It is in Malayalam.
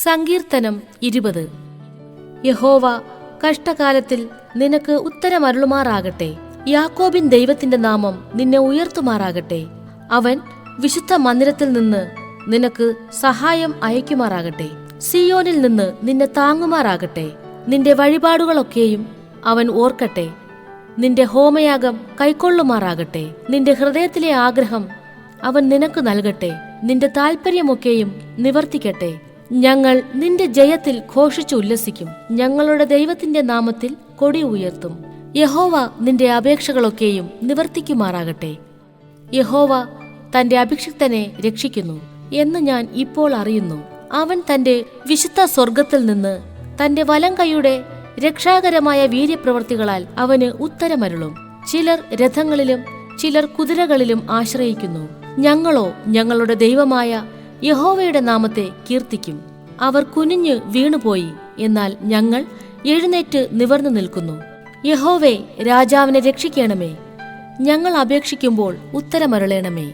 സങ്കീർത്തനം 20. യഹോവ കഷ്ടകാലത്തിൽ നിനക്ക് ഉത്തരമരുളുമാറാകട്ടെ. യാക്കോബിൻ ദൈവത്തിന്റെ നാമം നിന്നെ ഉയർത്തുമാറാകട്ടെ. അവൻ വിശുദ്ധ മന്ദിരത്തിൽ നിന്ന് നിനക്ക് സഹായം അയക്കുമാറാകട്ടെ. സിയോനിൽ നിന്ന് നിന്നെ താങ്ങുമാറാകട്ടെ. നിന്റെ വഴിപാടുകളൊക്കെയും അവൻ ഓർക്കട്ടെ. നിന്റെ ഹോമയാഗം കൈക്കൊള്ളുമാറാകട്ടെ. നിന്റെ ഹൃദയത്തിലെ ആഗ്രഹം അവൻ നിനക്ക് നൽകട്ടെ. നിന്റെ താൽപര്യമൊക്കെയും നിവർത്തിക്കട്ടെ. ഞങ്ങൾ നിന്റെ ജയത്തിൽ ഘോഷിച്ചു ഉല്ലസിക്കും. ഞങ്ങളുടെ ദൈവത്തിന്റെ നാമത്തിൽ കൊടി ഉയർത്തും. യഹോവ നിന്റെ അപേക്ഷകളൊക്കെയും നിവർത്തിക്കുമാറാകട്ടെ. യഹോവ തന്റെ അഭിഷിക്തനെ രക്ഷിക്കുന്നു എന്ന് ഞാൻ ഇപ്പോൾ അറിയുന്നു. അവൻ തന്റെ വിശുദ്ധ സ്വർഗത്തിൽ നിന്ന് തന്റെ വലം കൈയുടെ രക്ഷാകരമായ വീര്യപ്രവൃത്തികളാൽ അവന് ഉത്തരമരുളും. ചിലർ രഥങ്ങളിലും ചിലർ കുതിരകളിലും ആശ്രയിക്കുന്നു. ഞങ്ങളോ ഞങ്ങളുടെ ദൈവമായ യഹോവയുടെ നാമത്തെ കീർത്തിക്കും. അവർ കുനിഞ്ഞു വീണുപോയി, എന്നാൽ ഞങ്ങൾ എഴുന്നേറ്റ് നിവർന്നു നിൽക്കുന്നു. യഹോവേ, രാജാവിനെ രക്ഷിക്കണമേ. ഞങ്ങൾ അപേക്ഷിക്കുമ്പോൾ ഉത്തരമരുളേണമേ.